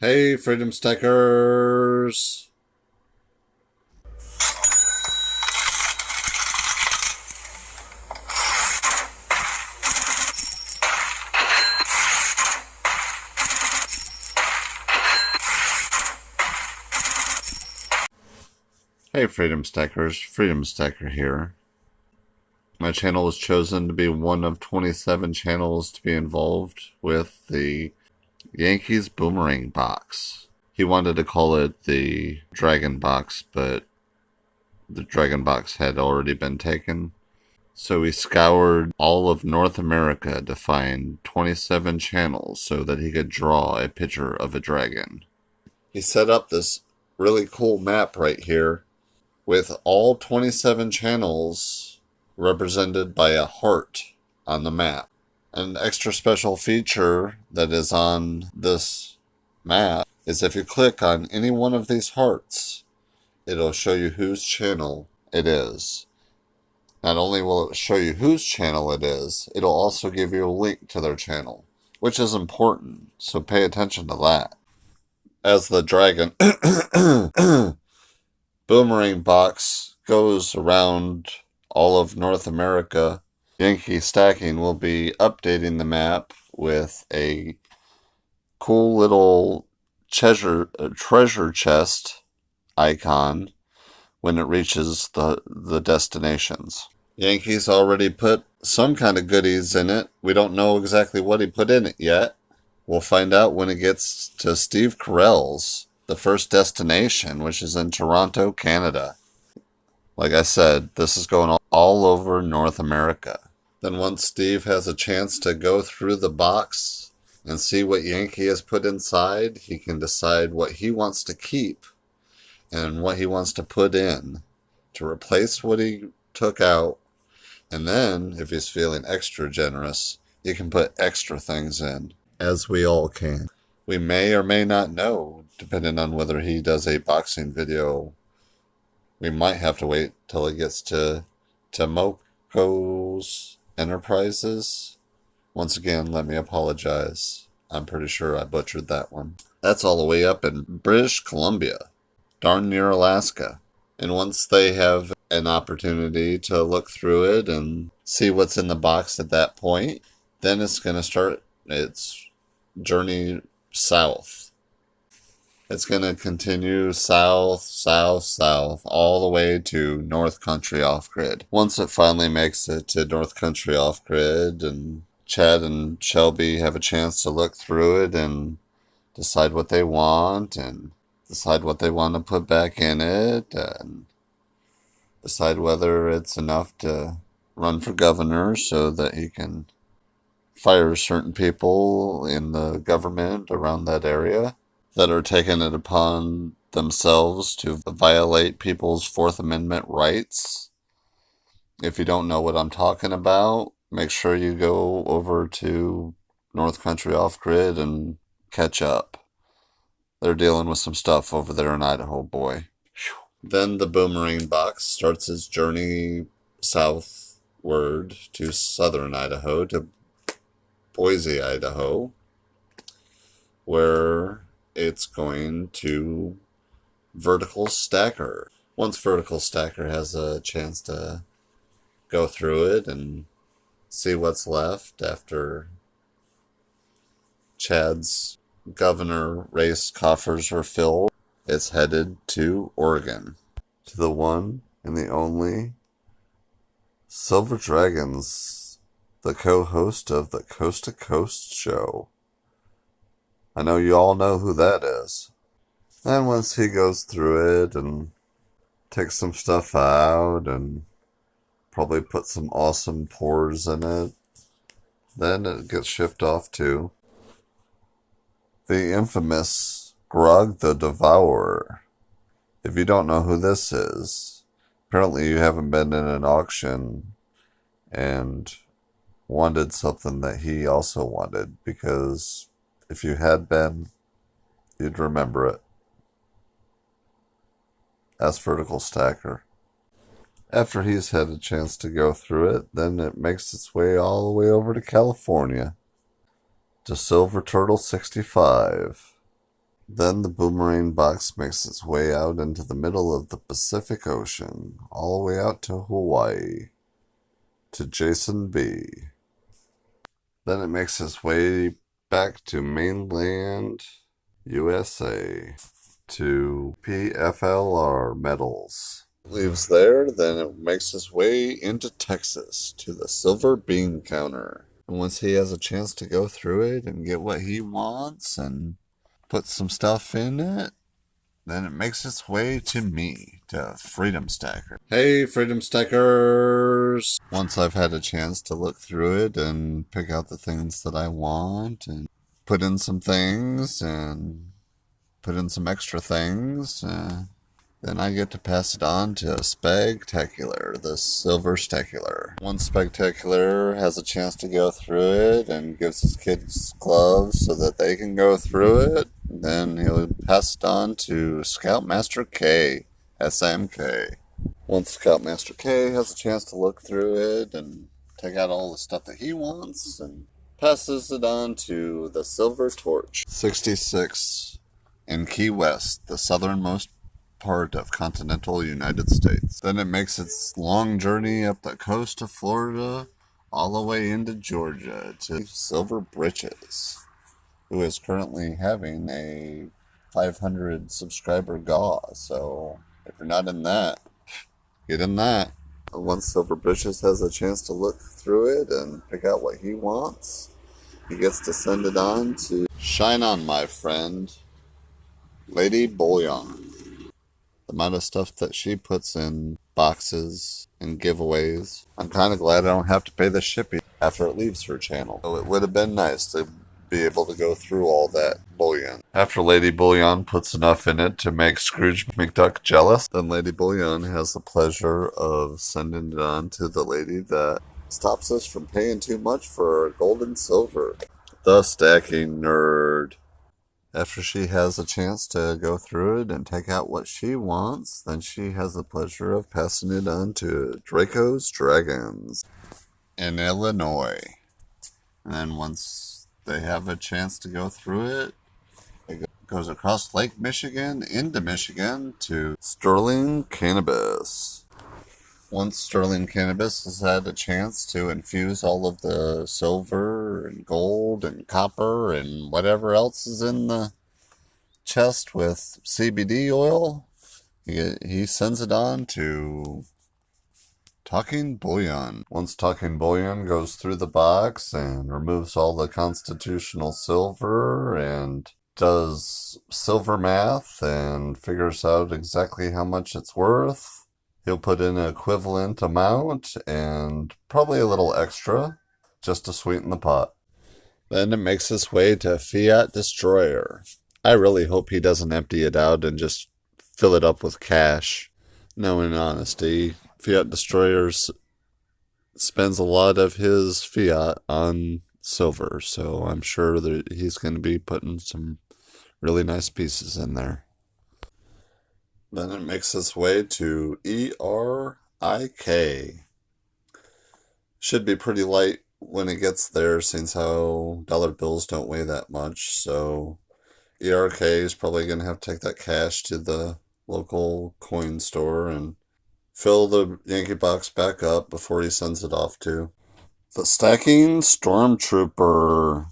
Hey, Freedom Stackers! Hey, Freedom Stackers, Freedom Stacker here. My channel was chosen to be one of 27 channels to be involved with the Yankees Boomerang box. He wanted to call it the Dragon box, but the Dragon box had already been taken. So he scoured all of North America to find 27 channels so that he could draw a picture of a dragon. He set up this really cool map right here with all 27 channels represented by a heart on the map. An extra special feature that is on this map is if you click on any one of these hearts, it'll show you whose channel it is. Not only will it show you whose channel it is, it'll also give you a link to their channel, which is important, so pay attention to that. As the dragon Boomerang box goes around all of North America, Yankee Stacking will be updating the map with a cool little treasure chest icon when it reaches the destinations. Yankee's already put some kind of goodies in it. We don't know exactly what he put in it yet. We'll find out when it gets to Steve Carell's, the first destination, which is in Toronto, Canada. Like I said, this is going all over North America. Then once Steve has a chance to go through the box and see what Yankee has put inside, he can decide what he wants to keep and what he wants to put in to replace what he took out. And then, if he's feeling extra generous, he can put extra things in, as we all can. We may or may not know, depending on whether he does a boxing video. We might have to wait till it gets to Moko's Enterprises. Once again, let me apologize. I'm pretty sure I butchered that one. That's all the way up in British Columbia, darn near Alaska. And once they have an opportunity to look through it and see what's in the box at that point, then it's going to start its journey south. It's going to continue south, south, south, all the way to North Country off-grid. Once it finally makes it to North Country off-grid and Chad and Shelby have a chance to look through it and decide what they want and decide what they want to put back in it and decide whether it's enough to run for governor so that he can fire certain people in the government around that area that are taking it upon themselves to violate people's Fourth Amendment rights. If you don't know what I'm talking about, make sure you go over to North Country Off-Grid and catch up. They're dealing with some stuff over there in Idaho, boy. Then the Boomerang box starts its journey southward to southern Idaho, to Boise, Idaho, where it's going to Vertical Stacker. Once Vertical Stacker has a chance to go through it and see what's left after Chad's governor race coffers are filled, it's headed to Oregon, to the one and the only Silver Dragons, the co-host of the Coast to Coast show. I know you all know who that is. And once he goes through it and takes some stuff out and probably put some awesome pours in it, then it gets shipped off to the infamous Grog the Devourer. If you don't know who this is, apparently you haven't been in an auction and wanted something that he also wanted, because if you had been, you'd remember it. That's Vertical Stacker. After he's had a chance to go through it, then it makes its way all the way over to California, to Silver Turtle 65. Then the Boomerang box makes its way out into the middle of the Pacific Ocean, all the way out to Hawaii, to Jason B. Then it makes its way back to mainland USA, to PFLR metals. Leaves there, then it makes its way into Texas to the silver bean counter. And once he has a chance to go through it and get what he wants and put some stuff in it, then it makes its way to me, to Freedom Stacker. Hey, Freedom Stackers! Once I've had a chance to look through it and pick out the things that I want and put in some things and put in some extra things, then I get to pass it on to Spectacular, the Silver Stacular. Once Spectacular has a chance to go through it and gives his kids gloves so that they can go through it, then he'll pass it on to Scoutmaster K, SMK. Once Scoutmaster K has a chance to look through it and take out all the stuff that he wants and passes it on to the Silver Torch, 66 in Key West, the southernmost part of continental United States. Then it makes its long journey up the coast of Florida all the way into Georgia to Silver Britches, who is currently having a 500 subscriber GAW. So if you're not in that, get in that. Once Silver Britches has a chance to look through it and pick out what he wants, he gets to send it on to Shine On My Friend, Lady Bullion. The amount of stuff that she puts in boxes and giveaways. I'm kind of glad I don't have to pay the shipping after it leaves her channel. So it would have been nice to be able to go through all that bullion. After Lady Bullion puts enough in it to make Scrooge McDuck jealous, then Lady Bullion has the pleasure of sending it on to the lady that stops us from paying too much for gold and silver. The Stacking Nerd. After she has a chance to go through it and take out what she wants, then she has the pleasure of passing it on to Draco's Dragons in Illinois. And then once they have a chance to go through it, it goes across Lake Michigan into Michigan to Sterling Cannabis. Once Sterling Cannabis has had a chance to infuse all of the silver and gold and copper and whatever else is in the chest with CBD oil, he sends it on to Talking Bullion. Once Talking Bullion goes through the box and removes all the constitutional silver and does silver math and figures out exactly how much it's worth, he'll put in an equivalent amount and probably a little extra just to sweeten the pot. Then it makes its way to Fiat Destroyer. I really hope he doesn't empty it out and just fill it up with cash. No, in honesty, Fiat Destroyer spends a lot of his fiat on silver, so I'm sure that he's going to be putting some really nice pieces in there. Then it makes its way to ERIK. Should be pretty light when it gets there, since how dollar bills don't weigh that much. So ERK is probably going to have to take that cash to the local coin store and fill the Yankee box back up before he sends it off to the Stacking Stormtrooper.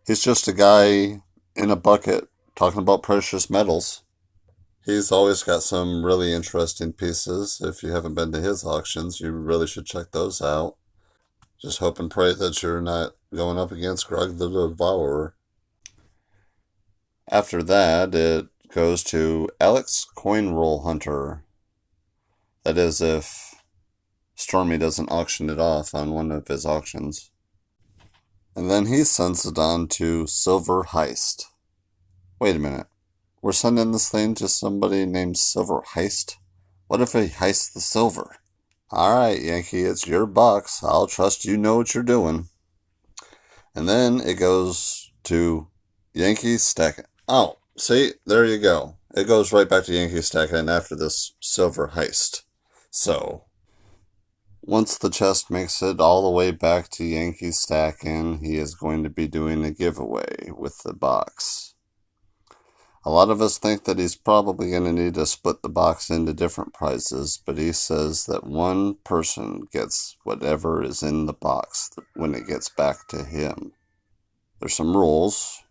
He's just a guy in a bucket talking about precious metals. He's always got some really interesting pieces. If you haven't been to his auctions, you really should check those out. Just hope and pray that you're not going up against Greg the Devourer. After that, it goes to Alex Coin Roll Hunter. That is, if Stormy doesn't auction it off on one of his auctions. And then he sends it on to Silver Heist. Wait a minute. We're sending this thing to somebody named Silver Heist? What if he heists the silver? Alright, Yankee, it's your box. I'll trust you know what you're doing. And then it goes to Yankee Stacking. Oh, see, there you go. It goes right back to Yankee Stacking after this Silver Heist. So, once the chest makes it all the way back to Yankee Stacking, he is going to be doing a giveaway with the box. A lot of us think that he's probably going to need to split the box into different prizes, but he says that one person gets whatever is in the box when it gets back to him. There's some rules.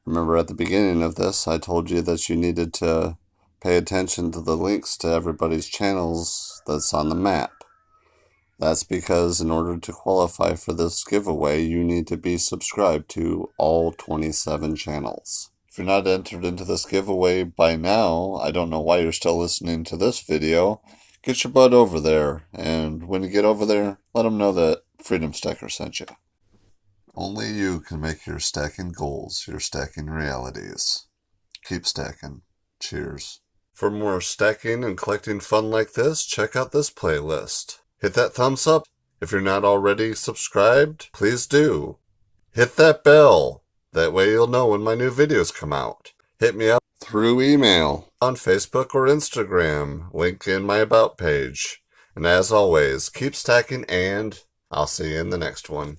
Remember at the beginning of this, I told you that you needed to pay attention to the links to everybody's channels that's on the map. That's because in order to qualify for this giveaway, you need to be subscribed to all 27 channels. If you're not entered into this giveaway by now, I don't know why you're still listening to this video. Get your butt over there, and when you get over there, let them know that Freedom Stacker sent you. Only you can make your stacking goals your stacking realities. Keep stacking. Cheers. For more stacking and collecting fun like this, check out this playlist. Hit that thumbs up. If you're not already subscribed, please do. Hit that bell. That way you'll know when my new videos come out. Hit me up through email, on Facebook or Instagram, link in my About page. And as always, keep stacking and I'll see you in the next one.